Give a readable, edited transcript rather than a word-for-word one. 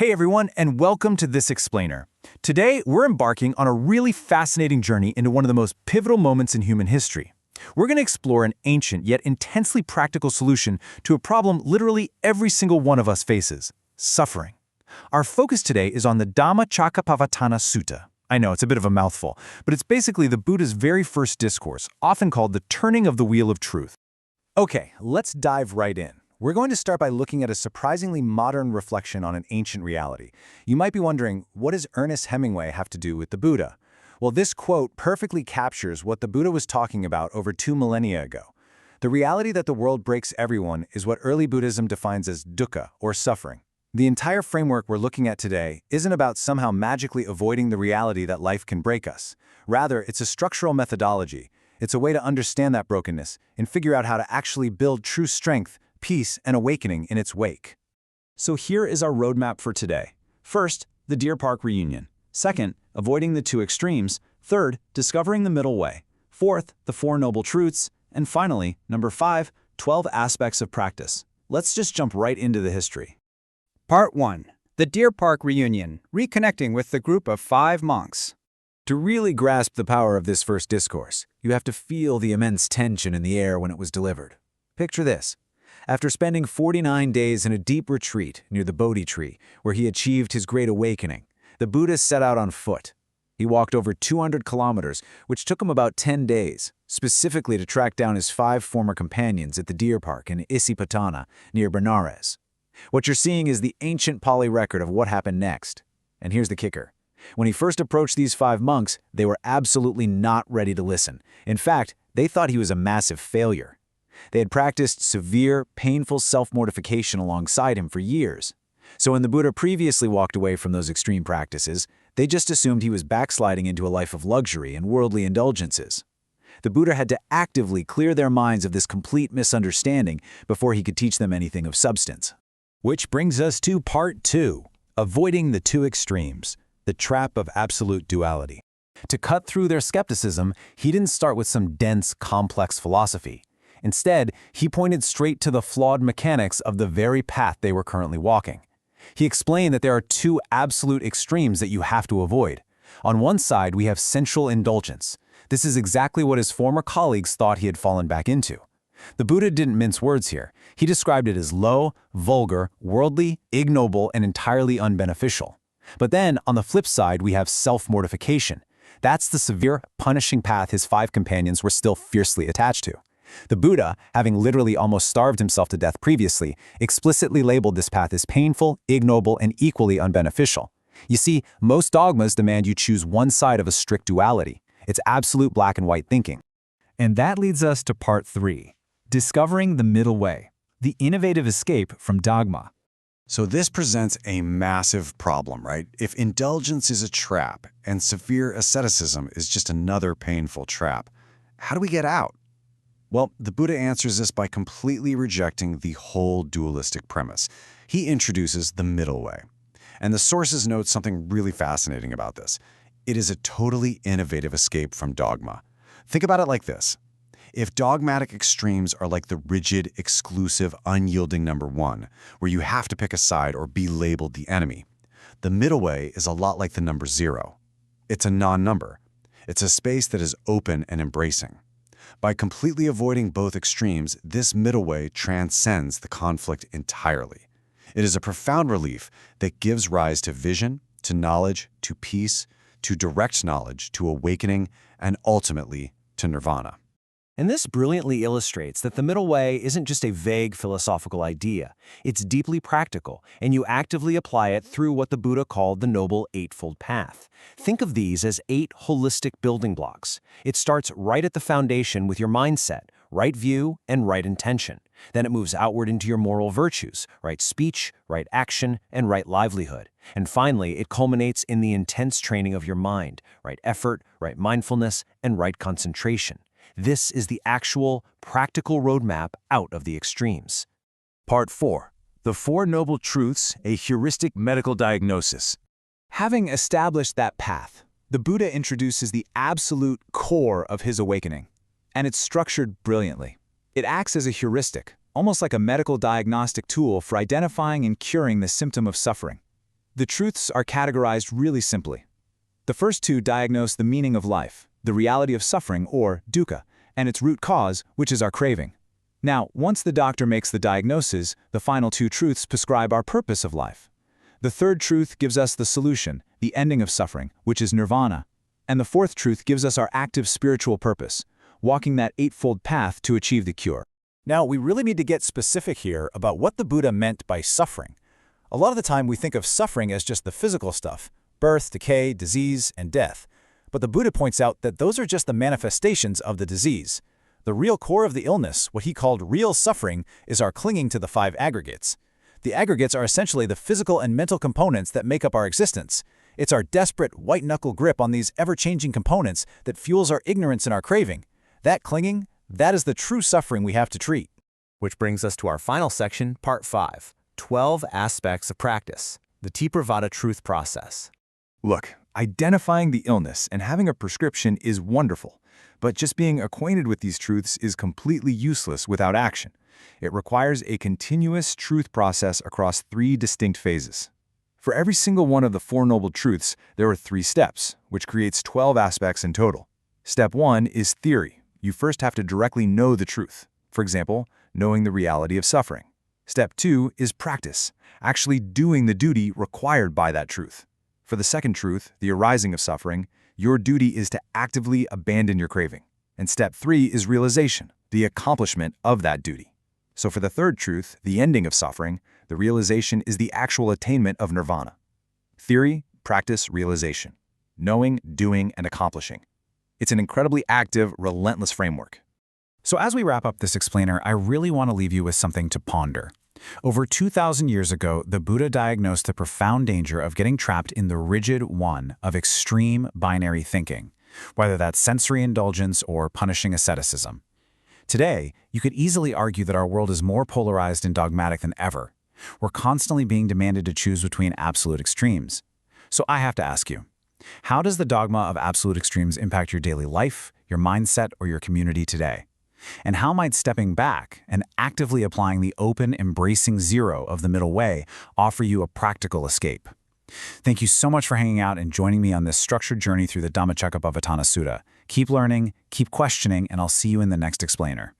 Hey everyone, and welcome to This Explainer. Today, we're embarking on a really fascinating journey into one of the most pivotal moments in human history. We're going to explore an ancient yet intensely practical solution to a problem literally every single one of us faces: suffering. Our focus today is on the Dhammacakkappavattana Sutta. I know, it's a bit of a mouthful, but it's basically the Buddha's very first discourse, often called the turning of the wheel of truth. Okay, let's dive right in. We're going to start by looking at a surprisingly modern reflection on an ancient reality. You might be wondering, what does Ernest Hemingway have to do with the Buddha? Well, this quote perfectly captures what the Buddha was talking about over 2 millennia ago. The reality that the world breaks everyone is what early Buddhism defines as dukkha, or suffering. The entire framework we're looking at today isn't about somehow magically avoiding the reality that life can break us. Rather, it's a structural methodology. It's a way to understand that brokenness and figure out how to actually build true strength, peace, and awakening in its wake. So here is our roadmap for today. First, the Deer Park reunion. Second, avoiding the two extremes. Third, discovering the middle way. Fourth, the Four Noble Truths. And finally, number 5, 12 aspects of practice. Let's just jump right into the history. Part 1. The Deer Park reunion, reconnecting with the group of 5 monks. To really grasp the power of this first discourse, you have to feel the immense tension in the air when it was delivered. Picture this. After spending 49 days in a deep retreat near the Bodhi tree, where he achieved his great awakening, the Buddha set out on foot. He walked over 200 kilometers, which took him about 10 days, specifically to track down his 5 former companions at the Deer Park in Isipatana, near Benares. What you're seeing is the ancient Pali record of what happened next. And here's the kicker. When he first approached these 5 monks, they were absolutely not ready to listen. In fact, they thought he was a massive failure. They had practiced severe, painful self-mortification alongside him for years. So when the Buddha previously walked away from those extreme practices, they just assumed he was backsliding into a life of luxury and worldly indulgences. The Buddha had to actively clear their minds of this complete misunderstanding before he could teach them anything of substance. Which brings us to Part 2, avoiding the two extremes, the trap of absolute duality. To cut through their skepticism, he didn't start with some dense, complex philosophy. Instead, he pointed straight to the flawed mechanics of the very path they were currently walking. He explained that there are 2 absolute extremes that you have to avoid. On one side, we have sensual indulgence. This is exactly what his former colleagues thought he had fallen back into. The Buddha didn't mince words here. He described it as low, vulgar, worldly, ignoble, and entirely unbeneficial. But then, on the flip side, we have self-mortification. That's the severe, punishing path his 5 companions were still fiercely attached to. The Buddha, having literally almost starved himself to death previously, explicitly labeled this path as painful, ignoble, and equally unbeneficial. You see, most dogmas demand you choose one side of a strict duality. It's absolute black and white thinking. And that leads us to Part 3, discovering the middle way, the innovative escape from dogma. So this presents a massive problem, right? If indulgence is a trap and severe asceticism is just another painful trap, how do we get out? Well, the Buddha answers this by completely rejecting the whole dualistic premise. He introduces the middle way. And the sources note something really fascinating about this. It is a totally innovative escape from dogma. Think about it like this. If dogmatic extremes are like the rigid, exclusive, unyielding number 1, where you have to pick a side or be labeled the enemy, the middle way is a lot like the number 0. It's a non-number. It's a space that is open and embracing. By completely avoiding both extremes, this middle way transcends the conflict entirely. It is a profound relief that gives rise to vision, to knowledge, to peace, to direct knowledge, to awakening, and ultimately to nirvana. And this brilliantly illustrates that the middle way isn't just a vague philosophical idea. It's deeply practical, and you actively apply it through what the Buddha called the Noble Eightfold Path. Think of these as 8 holistic building blocks. It starts right at the foundation with your mindset, right view, and right intention. Then it moves outward into your moral virtues, right speech, right action, and right livelihood. And finally, it culminates in the intense training of your mind, right effort, right mindfulness, and right concentration. This is the actual, practical roadmap out of the extremes. Part 4. The Four Noble Truths, a heuristic medical diagnosis. Having established that path, the Buddha introduces the absolute core of his awakening, and it's structured brilliantly. It acts as a heuristic, almost like a medical diagnostic tool for identifying and curing the symptom of suffering. The truths are categorized really simply. The first two diagnose the meaning of life, the reality of suffering, or dukkha, and its root cause, which is our craving. Now, once the doctor makes the diagnosis, the final two truths prescribe our purpose of life. The third truth gives us the solution, the ending of suffering, which is nirvana. And the fourth truth gives us our active spiritual purpose, walking that eightfold path to achieve the cure. Now, we really need to get specific here about what the Buddha meant by suffering. A lot of the time we think of suffering as just the physical stuff, birth, decay, disease, and death. But the Buddha points out that those are just the manifestations of the disease. The real core of the illness, what he called real suffering, is our clinging to the five aggregates. The aggregates are essentially the physical and mental components that make up our existence. It's our desperate, white-knuckle grip on these ever-changing components that fuels our ignorance and our craving. That clinging, that is the true suffering we have to treat. Which brings us to our final section, Part 5, 12 Aspects of Practice, the Tipravada Truth Process. Look, identifying the illness and having a prescription is wonderful, but just being acquainted with these truths is completely useless without action. It requires a continuous truth process across 3 distinct phases. For every single one of the 4 Noble Truths, there are 3 steps, which creates 12 aspects in total. Step 1 is theory. You first have to directly know the truth. For example, knowing the reality of suffering. Step 2 is practice, actually doing the duty required by that truth. For the second truth, the arising of suffering, your duty is to actively abandon your craving. And step 3 is realization, the accomplishment of that duty. So for the third truth, the ending of suffering, the realization is the actual attainment of nirvana. Theory, practice, realization. Knowing, doing, and accomplishing. It's an incredibly active, relentless framework. So as we wrap up this explainer, I really want to leave you with something to ponder. Over 2,000 years ago, the Buddha diagnosed the profound danger of getting trapped in the rigid one of extreme binary thinking, whether that's sensory indulgence or punishing asceticism. Today, you could easily argue that our world is more polarized and dogmatic than ever. We're constantly being demanded to choose between absolute extremes. So I have to ask you, how does the dogma of absolute extremes impact your daily life, your mindset, or your community today? And how might stepping back and actively applying the open, embracing zero of the middle way offer you a practical escape? Thank you so much for hanging out and joining me on this structured journey through the Dhammacakkappavattana Sutta. Keep learning, keep questioning, and I'll see you in the next explainer.